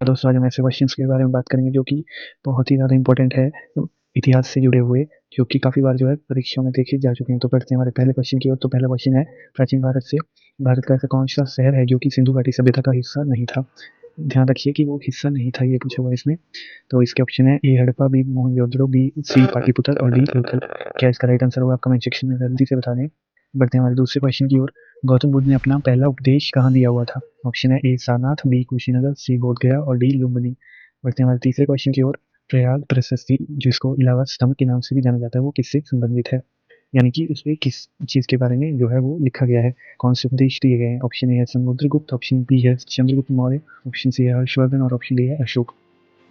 दोस्तों आज हम ऐसे क्वेश्चंस के बारे में बात करेंगे जो कि बहुत ही ज़्यादा इंपॉर्टेंट है इतिहास से जुड़े हुए, जो कि काफ़ी बार जो है परीक्षाओं में देखे जा चुके हैं। तो बढ़ते हैं हमारे पहले क्वेश्चन की ओर। तो पहला क्वेश्चन है, प्राचीन भारत से भारत का ऐसा कौन सा शहर है जो कि सिंधु घाटी सभ्यता का हिस्सा नहीं था? ध्यान रखिए कि वो हिस्सा नहीं था, ये पूछा हुआ है इसमें। तो इसके ऑप्शन है A Harappa, B Mohenjodaro, B C Pataliputra और डी लोथल। क्या इसका राइट आंसर होगा? आप कमेंट सेक्शन में जल्दी से बता दें। बढ़ते हैं हमारे दूसरे क्वेश्चन की ओर। गौतम बुद्ध ने अपना पहला उपदेश कहाँ दिया हुआ था? ऑप्शन है ए सारनाथ, बी कुशीनगर, सी बोधगया और डी लुम्बिनी। बढ़ते हैं हमारे तीसरे क्वेश्चन की ओर। प्रयाग प्रशस्ति, जिसको इलाहाबाद स्तंभ के नाम से भी जाना जाता है, वो किससे संबंधित है? यानी कि उसमें किस चीज़ के बारे में जो है वो लिखा गया है, कौन से उपदेश दिए गए हैं? ऑप्शन ए है समुद्रगुप्त, ऑप्शन बी है चंद्रगुप्त मौर्य, ऑप्शन सी है हर्षवर्धन और ऑप्शन डी है अशोक।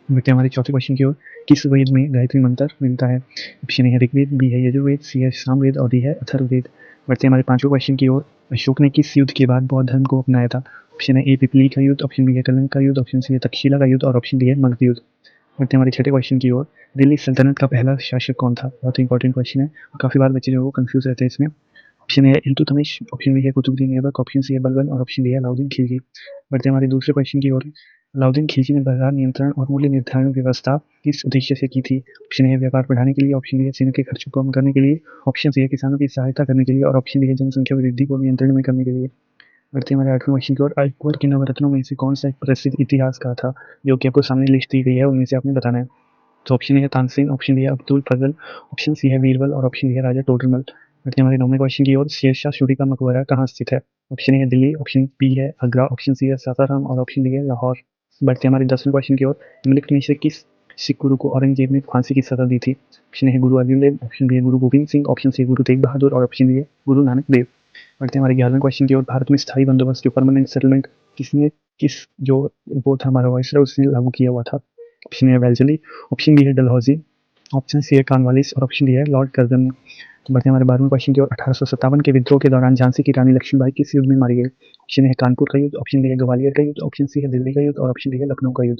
बढ़ते हैं हमारे चौथे क्वेश्चन की ओर। किस वेद में गायत्री मंत्र मिलता है? ऑप्शन ए है ऋग्वेद, बी है यजुर्वेद, सी है सामवेद और डी है अथर्ववेद। बढ़ते हैं हमारे पांचवें क्वेश्चन की ओर। अशोक ने किस युद्ध के बाद बौद्ध धर्म को अपनाया था? ऑप्शन है ए पिपली का युद्ध, ऑप्शन बी है कलिंग का युद्ध, ऑप्शन सी है तक्षशिला का युद्ध और ऑप्शन डी है मगध युद्ध। बढ़ते हैं हमारे छठे क्वेश्चन की ओर। दिल्ली सल्तनत का पहला शासक कौन था? बहुत ही इंपॉर्टेंट क्वेश्चन है, काफ़ी बार बच्चे जो वो कंफ्यूज रहते हैं इसमें। ऑप्शन ए है इल्तुतमिश, ऑप्शन बी है कुतुबुद्दीन ऐबक, ऑप्शन सी है बलबन और ऑप्शन डी है अलाउद्दीन खिलजी। बढ़ते हैं हमारे दूसरे क्वेश्चन की ओर। अलाउद्दीन खिलजी ने बाजार नियंत्रण और मूल्य निर्धारण व्यवस्था किस उद्देश्य से की थी? ऑप्शन ए है व्यापार बढ़ाने के लिए, ऑप्शन बी है सेना के खर्च को कम करने के लिए, ऑप्शन सी है किसानों की सहायता करने के लिए और ऑप्शन डी है जनसंख्या वृद्धि को नियंत्रण में करने के लिए। बढ़ते हैं हमारे आठवें क्वेश्चन की ओर। अकबर के नवरत्नों में से कौन सा एक प्रसिद्ध इतिहासकार था, जो कि आपको सामने लिस्ट दी गई है, उनमें से आपने बताना है। तो ऑप्शन ए है तानसेन, ऑप्शन बी है अब्दुल फजल, ऑप्शन सी है बीरबल और ऑप्शन डी है राजा टोडरमल। बढ़ते हैं हमारे नौवें क्वेश्चन की ओर। शेरशाह सूरी का मकबरा कहाँ स्थित है? ऑप्शन ए है दिल्ली, ऑप्शन बी है आगरा, ऑप्शन सी है सासाराम और ऑप्शन डी है लाहौर। बढ़ते हैं हमारे 10वें क्वेश्चन की ओर। निम्नलिखित में से किस सिख गुरु को औरंगजेब ने फांसी की सजा दी थी? ऑप्शन ए है गुरु अर्जुन देव, ऑप्शन बी है गुरु गोविंद सिंह, ऑप्शन सी है गुरु तेग बहादुर और ऑप्शन डी है गुरु नानक देव। बढ़ते हैं हमारे 11वें क्वेश्चन की ओर। भारत में स्थायी बंदोबस्त, जो परमानेंट सेटलमेंट, किसने किस जो वो था हमारा वायसराय, उसने लागू किया हुआ था? ऑप्शन ए है वेल्लेस्ली, ऑप्शन बी है डलहौजी, ऑप्शन सी है कॉर्नवालिस और ऑप्शन डी है लॉर्ड कर्जन। बढ़ते हैं हमारे 12वें क्वेश्चन की ओर। 1857 के विद्रोह के दौरान झांसी की रानी लक्ष्मीबाई किस युद्ध में मारी गई? ऑप्शन ए है कानपुर का युद्ध, ऑप्शन बी है ग्वालियर का युद्ध, ऑप्शन सी है दिल्ली का युद्ध और ऑप्शन डी है लखनऊ का युद्ध।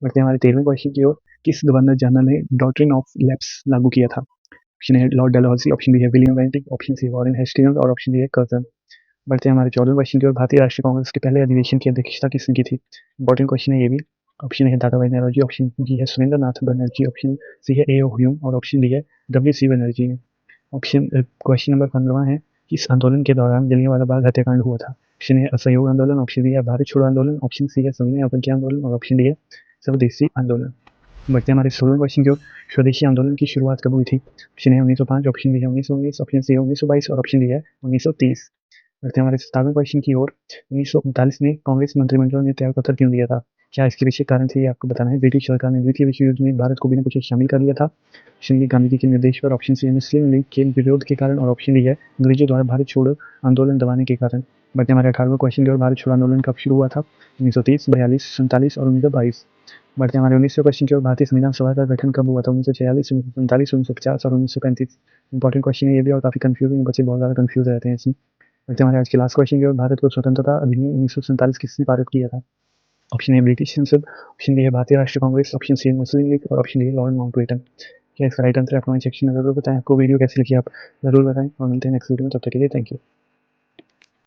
बढ़ते हैं हमारे 13वें क्वेश्चन की ओर। किस गवर्नर जनरल ने डॉक्ट्रिन ऑफ लैप्स लागू किया था? ऑप्शन ए है लॉर्ड डलहौजी, ऑप्शन बी है विलियम बेंटिक, ऑप्शन सी है वॉरेन हेस्टिंग्स और ऑप्शन डी है कर्जन। बढ़ते हैं हमारे 14वें क्वेश्चन की ओर। भारतीय राष्ट्रीय कांग्रेस के पहले अधिवेशन की अध्यक्षता किसने की थी? इंपॉर्टेंट क्वेश्चन है ये भी। ऑप्शन ए है दादा भाई नौरोजी, ऑप्शन बी है सुरेंद्र नाथ बनर्जी, ऑप्शन सी है ए ओ ह्यूम और ऑप्शन डी है W C Banerjee. Option question number 15 है। किस आंदोलन के दौरान जलियांवाला बाग हत्याकांड हुआ था? ऑप्शन ए है असहयोग आंदोलन, ऑप्शन बी है भारत छोड़ो आंदोलन, ऑप्शन सी है सविनय अवज्ञा आंदोलन और ऑप्शन डी है स्वदेशी आंदोलन। बढ़ते हैं हमारे 16वें क्वेश्चन की ओर। स्वदेशी आंदोलन की शुरुआत कब हुई थी? ऑप्शन ए 1905, ऑप्शन बी है 1919, ऑप्शन सी है 1922 और ऑप्शन डी है 1930। बढ़ते हैं हमारे 17वें क्वेश्चन की ओर। 1939 में कांग्रेस मंत्रिमंडल ने त्यागपत्र क्यों दिया था? क्या इसके पीछे कारण थे, ये आपको बताना है। ब्रिटिश सरकार ने द्वितीय विश्व युद्ध में भारत को बिना पूछे शामिल कर लिया था। ऑप्शन बी गांधी जी के निर्देश पर, ऑप्शन सी मुस्लिम लीग के विरोध के कारण और ऑप्शन डी है अंग्रेजों द्वारा भारत छोड़ो आंदोलन दबाने के कारण। बढ़ते हमारे 18वें क्वेश्चन की ओर। भारत छोड़ो आंदोलन कब शुरू हुआ था? 1930, 42, 47 और 1922। बढ़ते हमारे 19वें क्वेश्चन की ओर। भारतीय संविधान सभा का गठन कब हुआ था? 1946, 1947, 1950 और 1935। इंपॉर्टेंट क्वेश्चन है ये भी और काफी कंफ्यूजिंग, बच्चे बहुत ज्यादा कंफ्यूज रहते हैं इसमें। बढ़ते हमारे आज के लास्ट क्वेश्चन की ओर। भारत को स्वतंत्रता अधिनियम 1947 किसने पारित किया था? ऑप्शन ए ब्रिटिश संसद, ऑप्शन बी है भारतीय राष्ट्रीय कांग्रेस, ऑप्शन सी है मुस्लिम लीग और ऑप्शन डी है लॉर्ड माउंटबेटन। क्या इसका राइट आंसर है? आप कमेंट सेक्शन में जरूर बताएं। आपको वीडियो कैसी लगी आप जरूर बताएं और मिलते हैं नेक्स्ट वीडियो में। तब तक के लिए थैंक यू।